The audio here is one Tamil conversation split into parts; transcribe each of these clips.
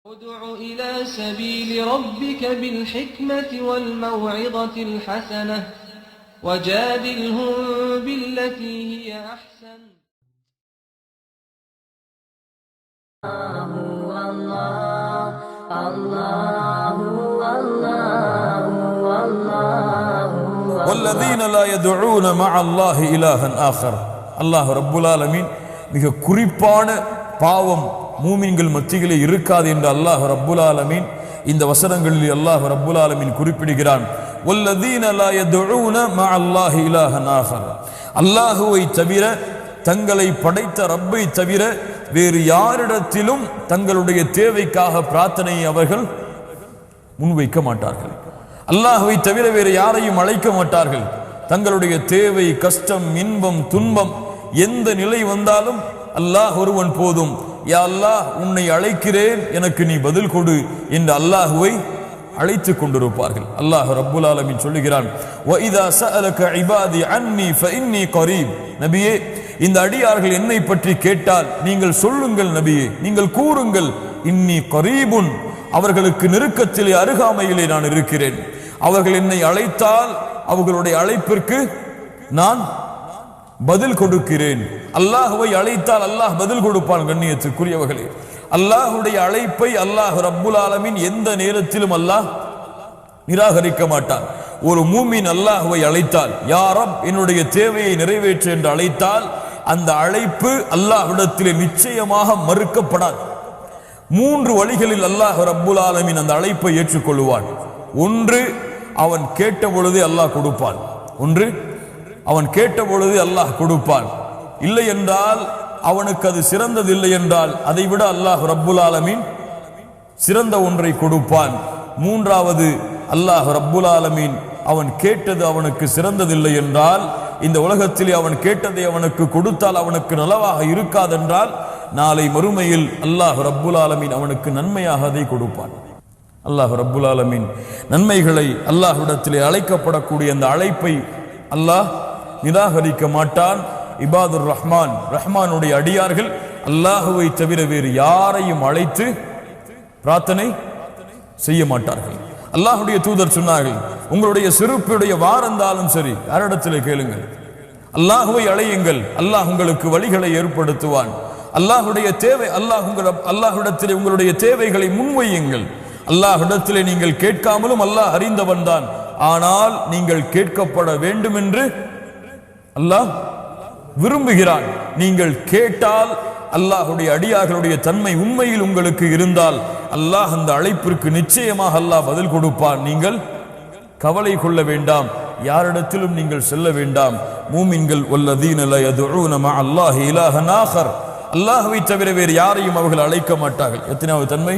ادع إلى سبيل ربك بالحكمة والموعظة الحسنة وجادلهم بالتي هي أحسن. والذين لا يدعون مع الله إلها آخر. الله رب العالمين மிக குறிப்பான பாவம் மூமின்கள் மத்தியிலே இருக்காது என்று அல்லாஹ் ரப்புல் ஆலமீன் இந்த வசனங்களில் அல்லாஹ் ரப்புல் ஆலமீன் குறிப்பிடுகிறான். வல்லதீன லா யதுஊன மஅல்லாஹி இலாஹன் ஆகர். அல்லாஹுவை தவிர, தங்களை படைத்த ரப்பை தவிர வேறு யாரிடத்திலும் தங்களுடைய தேவைக்காக பிரார்த்தனையை அவர்கள் முன்வைக்க மாட்டார்கள். அல்லாஹுவை தவிர வேறு யாரையும் அழைக்க மாட்டார்கள். தங்களுடைய தேவை, கஷ்டம், இன்பம், துன்பம் எந்த நிலை வந்தாலும் அல்லாஹ் ஒருவன் போதும், யா அல்லாஹ் உன்னை அழைக்கிறேன், எனக்கு நீ பதில் கொடு என்று அல்லாஹுவை அழைத்து கொண்டிருப்பார்கள். அல்லாஹ் ரப்புல் ஆலமீன் சொல்லுகிறான், வஇதா ஸஅலக இபாதி அன்னி ஃபஇன்னி கரீப். நபியே, இந்த அடியார்கள் என்னை பற்றி கேட்டால் நீங்கள் சொல்லுங்கள் நபியே, நீங்கள் கூறுங்கள், இன்னி கரீபுன், அவர்களுக்கு நெருக்கத்திலே அருகாமையிலே நான் இருக்கிறேன். அவர்கள் என்னை அழைத்தால் அவர்களுடைய அழைப்பிற்கு நான் பதில் கொடுக்கிறேன். அல்லாஹுவை அழைத்தால் அல்லாஹ் பதில் கொடுப்பான். கண்ணியத்துக்குரியவர்களே, அல்லாஹுடைய அழைப்பை அல்லாஹ் ரப்புல் ஆலமீன் எந்த நேரத்திலும் அல்லாஹ் நிராகரிக்க மாட்டான். ஒரு மூமின் அல்லாஹுவை அழைத்தால், யா ரப் என்னுடைய தேவையை நிறைவேற்று என்று அழைத்தால் அந்த அழைப்பு அல்லாஹ்விடத்திலே நிச்சயமாக மறுக்கப்படாது. 3 வழிகளில் அல்லாஹ் ரப்புல் ஆலமீன் அந்த அழைப்பை ஏற்றுக்கொள்வான். ஒன்று, அவன் கேட்ட பொழுது அல்லாஹ் கொடுப்பான். ஒன்று, அவன் கேட்ட பொழுது அல்லாஹ் கொடுப்பான். இல்லை என்றால், அவனுக்கு அது சிறந்தது இல்லை என்றால் அதைவிட அல்லாஹ் ரப்புல் ஆலமீன் சிறந்த ஒன்றை கொடுப்பான். 3வது, அல்லாஹ் ரப்புல் ஆலமீன் அவன் கேட்டது அவனுக்கு சிறந்ததில்லை என்றால், இந்த உலகத்திலே அவன் கேட்டதை அவனுக்கு கொடுத்தால் அவனுக்கு நலவாக இருக்காதென்றால் நாளை மறுமையில் அல்லாஹ் ரப்புல் ஆலமீன் அவனுக்கு நன்மையாக அதை கொடுப்பான். அல்லாஹ் ரப்புல் ஆலமீன் நன்மைகளை அல்லாஹ்விடத்திலே அழைக்கப்படக்கூடிய அந்த அழைப்பை அல்லாஹ் நிராகரிக்க மாட்டான். இபாதுர் ரஹ்மான், ரஹ்மானுடைய அடியார்கள் அல்லாஹுவை தவிர வேறு யாரையும் அழைத்து பிரார்த்தனை செய்ய மாட்டார்கள். அல்லாஹுடைய தூதர் சொன்னார்கள், உங்களுடைய சிறுப்புடைய வாரந்தாலும் சரி யாரிடத்திலே கேளுங்கள், அல்லாஹுவை அழையுங்கள், அல்லாஹ் உங்களுக்கு வழிகளை ஏற்படுத்துவான். அல்லாஹுடைய தேவை, அல்லாஹ்விடத்திலே உங்களுடைய தேவைகளை முன்வையுங்கள். அல்லாஹ்விடத்திலே நீங்கள் கேட்காமலும் அல்லாஹ் அறிந்தவன் தான். ஆனால் நீங்கள் கேட்கப்பட வேண்டும் என்று அல்லாஹ் விரும்புகிறான். நீங்கள் கேட்டால், அல்லாஹுடைய அடியார்களுடைய தன்மை உண்மையில் உங்களுக்கு இருந்தால் அல்லாஹ் அந்த அழைப்பிற்கு நிச்சயமாக அல்லாஹ் பதில் கொடுப்பான். நீங்கள் கவலை கொள்ள வேண்டாம், யாரிடத்திலும் நீங்கள் செல்ல வேண்டாம். மூமின்கள் வல்லதீன லா யதுஊன மஅல்லாஹி இலாஹன் ஆகர், அல்லாஹ்வை தவிர வேறு யாரையும் அவர்கள் அழைக்க மாட்டார்கள். எத்தனாவது தன்மை?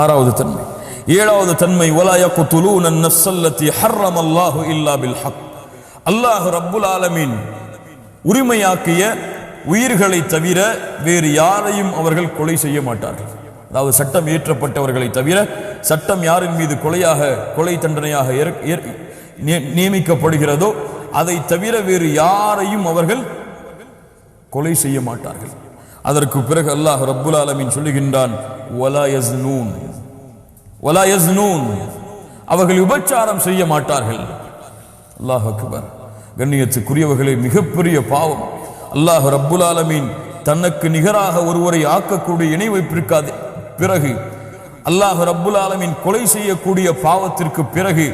6வது தன்மை. 7வது தன்மை, வலா யக்துலூன அன்-நஃஸல்லதி ஹர்ரமல்லாஹு இல்லா பில் ஹக். அல்லாஹ் ரப்புல் ஆலமீன் உரிமையாக்கிய உயிர்களை தவிர வேறு யாரையும் அவர்கள் கொலை செய்ய மாட்டார்கள். அதாவது சட்டம் இயற்றப்பட்டவர்களை தவிர, சட்டம் யாரின் மீது கொலை தண்டனையாக நியமிக்கப்படுகிறதோ அதை தவிர வேறு யாரையும் அவர்கள் கொலை செய்ய மாட்டார்கள். அதற்கு பிறகு அல்லாஹ் ரப்புல் ஆலமீன் சொல்லுகின்றான், வலா யஸ்னூன், வலா யஸ்னூன், அவர்கள் விபச்சாரம் செய்ய மாட்டார்கள். அல்லாஹ் அக்பர். கண்ணியத்துக்குரியவர்களே, மிகப்பெரிய பாவம். அல்லாஹ் ரப்புல் ஆலமீன் தனக்கு நிகராக ஒருவரை ஆக்கக்கூடிய இணை வைப்பிருக்காது. பிறகு அல்லாஹ் ரப்புல் ஆலமீன் கொலை செய்யக்கூடிய பாவத்திற்கு பிறகு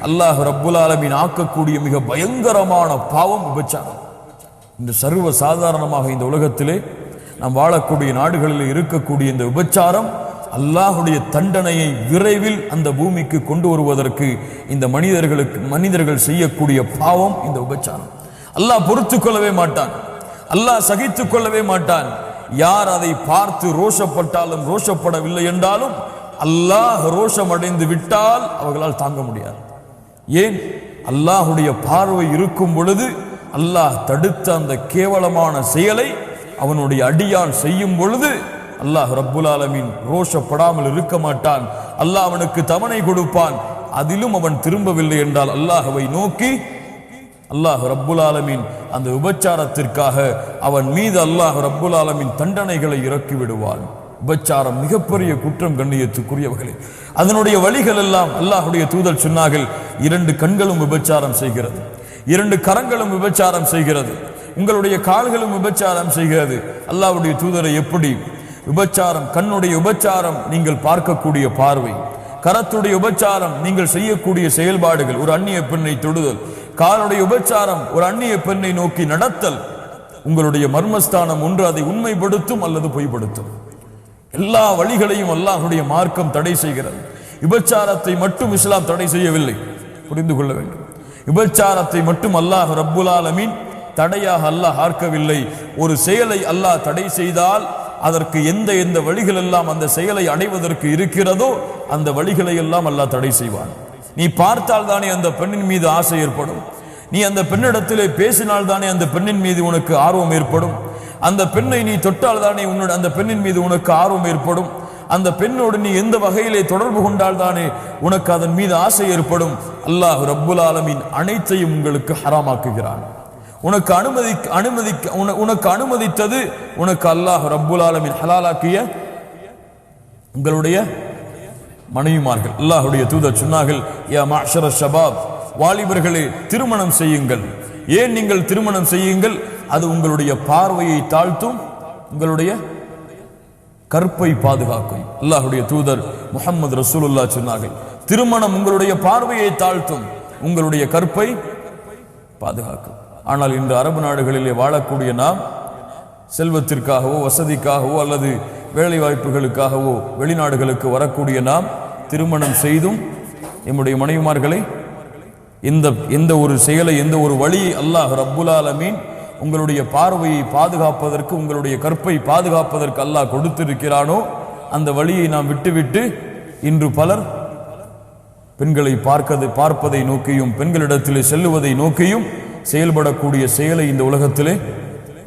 அல்லாஹ் ரப்புல் ஆலமீன் ஆக்கக்கூடிய மிக பயங்கரமான பாவம் விபச்சாரம். இன்று சர்வ சாதாரணமாக இந்த உலகத்திலே நாம் வாழக்கூடிய நாடுகளில் இருக்கக்கூடிய இந்த விபச்சாரம் அல்லாஹுடைய தண்டனையை விரைவில் அந்த பூமிக்கு கொண்டு வருவதற்கு இந்த மனிதர்கள் செய்யக்கூடிய பாவம் இந்த விபச்சாரம். அல்லாஹ் பொறுத்துக் கொள்ளவே மாட்டான், அல்லாஹ் சகித்துக் கொள்ளவே மாட்டான். யார் அதை பார்த்து ரோஷப்பட்டாலும் ரோஷப்படவில்லை என்றாலும் அல்லாஹ் ரோஷம் அடைந்து விட்டால் அவர்களால் தாங்க முடியாது. ஏன்? அல்லாஹுடைய பார்வை இருக்கும் பொழுது அல்லாஹ் தடுத்த அந்த கேவலமான செயலை அவனுடைய அடியான் செய்யும் பொழுது அல்லாஹ் ரப்புல் ஆலமீன் ரோஷப்படாமல் இருக்க மாட்டான். அல்லாஹ் அவனுக்கு தவணை கொடுப்பான். அதிலும் அவன் திரும்பவில்லை என்றால் அல்லாஹ்வை நோக்கி அல்லாஹ் ரப்புல் ஆலமீன் அந்த விபச்சாரத்திற்காக அவன் மீது அல்லாஹ் ரப்புல் ஆலமீன் தண்டனைகளை இறக்கி விடுவான். விபச்சாரம் மிகப்பெரிய குற்றம், கண்ணியத்துக்குரியவர்களே. அதனுடைய வழிகள் எல்லாம் அல்லாஹுடைய தூதர் சொன்னார்கள். 2 கண்களும் விபச்சாரம் செய்கிறது, 2 கரங்களும் விபச்சாரம் செய்கிறது, உங்களுடைய கால்களும் விபச்சாரம் செய்கிறது. அல்லாஹ்வுடைய தூதரை எப்படி விபச்சாரம், கண்ணுடைய விபச்சாரம் நீங்கள் பார்க்கக்கூடிய பார்வை, கரத்துடைய உபச்சாரம் நீங்கள் செய்யக்கூடிய செயல்பாடுகள், ஒரு அந்நிய பெண்ணை தொடுதல், காலுடைய உபச்சாரம் ஒரு அந்நிய பெண்ணை நோக்கி நடத்தல், உங்களுடைய மர்மஸ்தானம் ஒன்று அதை உண்மைப்படுத்தும் அல்லது பொய்ப்படுத்தும். எல்லா வழிகளையும் அல்லாஹ்வுடைய மார்க்கம் தடை செய்கிறது. விபச்சாரத்தை மட்டும் இஸ்லாம் தடை செய்யவில்லை, புரிந்து கொள்ள வேண்டும். விபச்சாரத்தை மட்டும் அல்லாஹ் ரப்புல் ஆலமீன் தடையாக அல்லாஹ் ஆர்க்கவில்லை. ஒரு செயலை அல்லாஹ் தடை செய்தால் அதற்கு எந்த வழிகள் எல்லாம் அந்த செயலை அடைவதற்கு இருக்கிறதோ அந்த வழிகளை எல்லாம் அல்லாஹ் தடை செய்வான். நீ பார்த்தால் தானே அந்த பெண்ணின் மீது ஆசை ஏற்படும், நீ அந்த பெண்ணிடத்திலே பேசினால் தானே அந்த பெண்ணின் மீது உனக்கு ஆர்வம் ஏற்படும், அந்த பெண்ணை நீ தொட்டால் தானே அந்த பெண்ணின் மீது உனக்கு ஆர்வம் ஏற்படும், அந்த பெண்ணோடு நீ எந்த வகையிலே தொடர்பு கொண்டால் தானே உனக்கு அதன் மீது ஆசை ஏற்படும். அல்லாஹ் ரப்புல் ஆலமீன் அனைத்தையும் உங்களுக்கு ஹராமாக்குகிறான். உனக்கு அனுமதித்தது உனக்கு அல்லாஹ் ரப்புல் ஆலமீன் ஹலாலாக்கிய உங்களுடைய மனைவிமார்கள். அல்லாஹ்வுடைய தூதர் சொன்னார்கள், யா மஅஷர ஷபாப், வாலிபர்களே திருமணம் செய்யுங்கள். ஏன் நீங்கள் திருமணம் செய்யுங்கள்? அது உங்களுடைய பார்வையை தாழ்த்தும், உங்களுடைய கற்பை பாதுகாக்கும். அல்லாஹ்வுடைய தூதர் முஹம்மது ரசூலுல்லாஹ் சொன்னார்கள், திருமணம் உங்களுடைய பார்வையை தாழ்த்தும், உங்களுடைய கற்பை பாதுகாக்கும். ஆனால் இன்று அரபு நாடுகளிலே வாழக்கூடிய நாம் செல்வத்திற்காகவோ வசதிக்காகவோ அல்லது வேலை வாய்ப்புகளுக்காகவோ வெளிநாடுகளுக்கு வரக்கூடிய நாம் திருமணம் செய்தும் நம்முடைய மனைவிமார்களை எந்த ஒரு செயலை, எந்த ஒரு வழியை அல்லாஹ் ரப்புல் ஆலமீன் உங்களுடைய பார்வையை பாதுகாப்பதற்கு, உங்களுடைய கற்பை பாதுகாப்பதற்கு அல்லாஹ் கொடுத்திருக்கிறானோ அந்த வழியை நாம் விட்டுவிட்டு இன்று பலர் பெண்களை பார்ப்பதை நோக்கியும் பெண்களிடத்திலே செல்லுவதை நோக்கியும் செயல்படக்கூடிய செயலை இந்த உலகத்திலே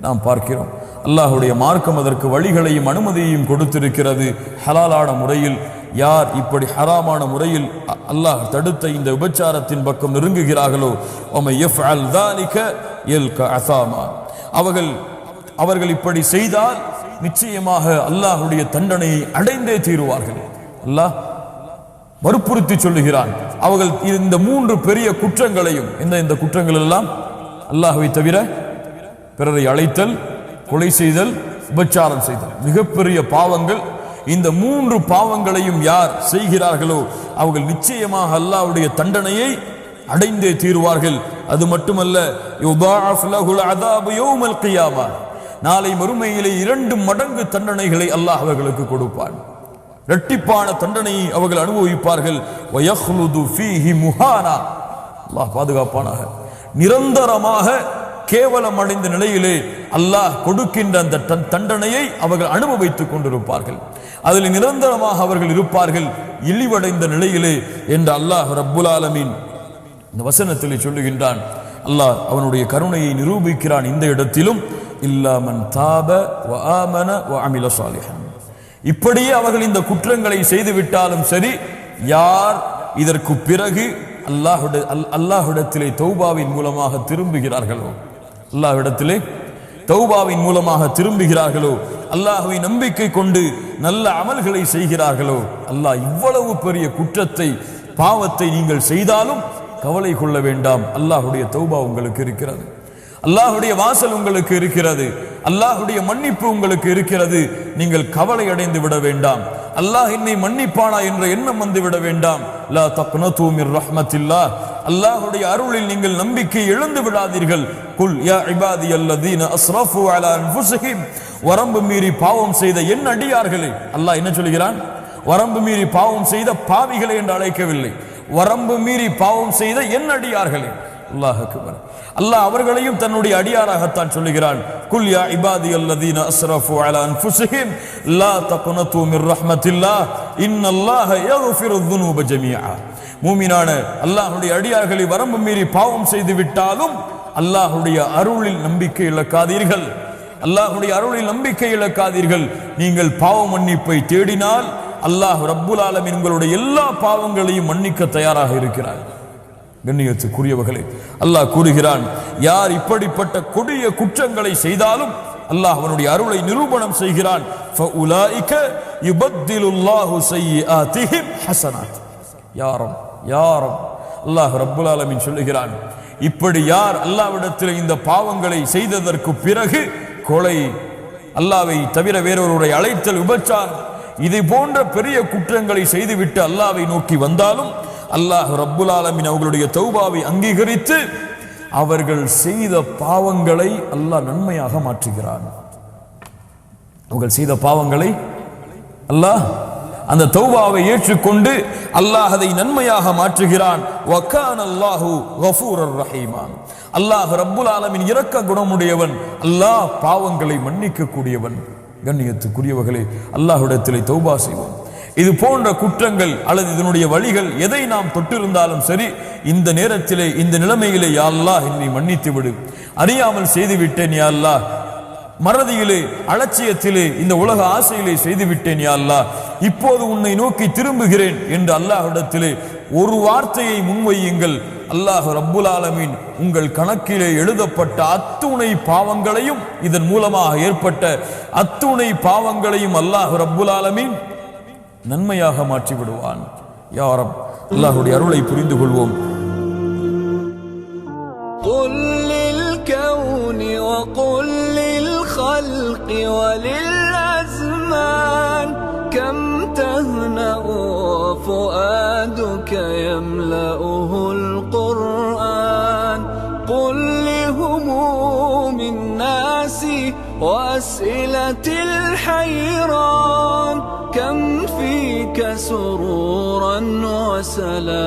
நாம் பார்க்கிறோம். அல்லாஹ்வுடைய மார்க்கம் அதற்கு வழிகளையும் அனுமதியையும் கொடுத்திருக்கிறது. ஹலாலான முறையில் யார் இப்படி ஹராமான முறையில் அல்லாஹ் தடுத்த இந்த விபச்சாரத்தின் பக்கம் நெருங்குகிறார்களோ அவர்கள் இப்படி செய்தால் நிச்சயமாக அல்லாஹ்வுடைய தண்டனையை அடைந்தே தீருவார்கள். அல்லாஹ் வற்புறுத்தி சொல்லுகிறான். அவர்கள் இந்த 3 பெரிய குற்றங்களையும், இந்த குற்றங்கள் எல்லாம் அல்லாஹ்வை தவிர பிறரை அழைத்தல், கொலை செய்தல், விபச்சாரம் செய்தல், மிகப்பெரிய பாவங்கள். இந்த 3 பாவங்களையும் யார் செய்கிறார்களோ அவர்கள் நிச்சயமாக அல்லாஹ்வுடைய தண்டனையை அடைந்தே தீருவார்கள். அது மட்டுமல்ல, யுதாஅஃப் லஹுல் அஸாபு யௌமல் கியாமா, நாளை மறுமையிலே 2 மடங்கு தண்டனைகளை அல்லாஹ் அவர்களுக்கு கொடுப்பான். இரட்டிப்பான தண்டனையை அவர்கள் அனுபவிப்பார்கள். வயஹ்லுது ஃபீஹி முஹானா, அல்லாஹ் பாதுகாப்பானாக. நிரந்தரமாக கேவலம் அடைந்த நிலையிலே அல்லாஹ் கொடுக்கின்ற அந்த தண்டனையை அவர்கள் அனுபவித்துக் கொண்டிருப்பார்கள். அதில் நிரந்தரமாக அவர்கள் இருப்பார்கள், இழிவடைந்த நிலையிலே என்று அல்லாஹ் ரப்புல் ஆலமீன் இந்த வசனத்திலே சொல்லுகின்றான். அல்லாஹ் அவனுடைய கருணையை நிரூபிக்கிறான் இந்த இடத்திலும். இல்லா மன் தாப வ ஆமன வ அமில சாலிஹன், இப்படியே அவர்கள் இந்த குற்றங்களை செய்து விட்டாலும் சரி, யார் இதற்கு பிறகு அல்லாஹ்விடத்திலே தௌபாவின் மூலமாக திரும்புகிறார்களோ, அல்லாஹ்விடத்திலே தௌபாவின் மூலமாக திரும்புகிறார்களோ, அல்லாஹ்வை நம்பிக்கை கொண்டு நல்ல அமல்களை செய்கிறார்களோ, அல்லாஹ் இவ்வளவு பெரிய குற்றத்தை, பாவத்தை நீங்கள் செய்தாலும் கவலை கொள்ள வேண்டாம். அல்லாஹ்வுடைய தௌபா உங்களுக்கு இருக்கிறது, அல்லாஹ்வுடைய வாசல் உங்களுக்கு இருக்கிறது, அல்லாஹ்வுடைய மன்னிப்பு உங்களுக்கு இருக்கிறது. நீங்கள் கவலை அடைந்து விட வேண்டாம். அல்லாஹ் என்னை மன்னிப்பானா என்ற எண்ணம் வந்து விட வேண்டாம். லா தக்னது மிர் ரஹ்மத்தில்லாஹ், அல்லாஹ்வுடைய அருளில் நீங்கள் நம்பிக்கை இழந்து விடாதீர்கள். குல் யா இபாதியல்லதீன அஸ்ரஃபு அலா அன்ஃபுஸிஹிம், வரம்பு மீறி பாவம் செய்த என் அடியார்களே. அல்லாஹ் என்ன சொல்கிறான்? வரம்பு மீறி பாவம் செய்த பாவிகளை என்று அழைக்கவில்லை, வரம்பு மீறி பாவம் செய்த என் அடியார்களே. அல்லாஹ் அக்பர். அல்லாஹ் அவர்களையும் தன்னுடைய அடியாராகத்தான் சொல்லுகிறான். குல் யா இபாதியல்லதீன அஸ்ரஃபு அலா அன்ஃபுஸிஹிம் லா தக்னது மிர் ரஹ்மத்தில்லாஹ் இன்னல்லாஹ யக்ஃபிருத் துனூப ஜமீஆ. மூமினான அல்லாஹ்வுடைய அடியார்களை வரம்பு மீறி பாவம் செய்து விட்டாலும் அல்லாஹ்வுடைய அருளில் நம்பிக்கை இழக்காதீர்கள், அல்லாஹ்வுடைய அருளில் நம்பிக்கை இழக்காதீர்கள். நீங்கள் பாவ மன்னிப்பை தேடினால் அல்லாஹ் ரப்புல் ஆலமீன் உங்களுடைய எல்லா பாவங்களையும் மன்னிக்க தயாராக இருக்கிறார். கண்ணியத்துக்குரியவர்களே, அல்லாஹ் கூறுகிறான், யார் இப்படிப்பட்ட கொடிய குற்றங்களை செய்தாலும் அல்லாஹ் அவனுடைய அருளை நிரூபணம் செய்கிறான். ஃபஉலாயிக யுபத்திலுல்லாஹு ஸய்யிஆத்திஹிம் ஹஸனாத். யாரும் அல்லாஹ் ரப்புல் ஆலமீன் சொல்லுகிறான், இப்படி யார் அல்லாஹ்விடத்தில் இந்த பாவங்களை செய்ததற்கு பிறகு கொலை, அல்லாஹ்வை தவிர வேறொருவரை அழைத்தல், விபச்சாரம், இதை போன்ற பெரிய குற்றங்களை செய்துவிட்டு அல்லாஹ்வை நோக்கி வந்தாலும் அல்லாஹ் ரப்புல் ஆலமீன் அவர்களுடைய தௌபாவை அங்கீகரித்து அவர்கள் செய்த பாவங்களை அல்லாஹ் நன்மையாக மாற்றுகிறான். அவர்கள் செய்த பாவங்களை அல்லாஹ் அந்த தௌபாவை ஏற்றுக்கொண்டு அல்லாஹ் அதை நன்மையாக மாற்றுகிறான். வகான அல்லாஹு கஃபூரர் ரஹீமா. அல்லாஹ் ரப்புல் ஆலமீன் இரக்க குணமுடையவன், அல்லாஹ் பாவங்களை மன்னிக்க கூடியவன். கண்ணியத்துக்குரியவர்களே, அல்லாஹ்விடத்திலே தௌபா செய்வோம். இது போன்ற குற்றங்கள் அல்லது இதனுடைய வழிகள் எதை நாம் தொட்டிருந்தாலும் சரி, இந்த நேரத்திலே இந்த நிலைமையிலே யா அல்லாஹ் என்னை மன்னித்து விடு, அறியாமல் செய்துவிட்டேன் யா அல்லாஹ், மறதியிலே அலட்சியத்திலே இந்த உலக ஆசையிலே செய்துவிட்டேன் யா அல்லாஹ், இப்போது உன்னை நோக்கி திரும்புகிறேன் என்று அல்லாஹ்விடத்திலே ஒரு வார்த்தையை முன்வையுங்கள். அல்லாஹ் ரப்புல் ஆலமீன் உங்கள் கணக்கிலே எழுதப்பட்ட அத்துணை பாவங்களையும், இதன் மூலமாக ஏற்பட்ட அத்துணை பாவங்களையும் அல்லாஹ் ரப்புல் ஆலமீன் நன்மையாக மாற்றி விடுவான். யா ரப், அல்லாஹ்வுடைய அருளை புரிந்து கொள்வோம். قل للكون وقل للخلق وللأزمان كم تهنأ فؤادك يملأه القرآن. قل لهموم الناس وأسئلة الحيران كم فيك سرورا وسلام.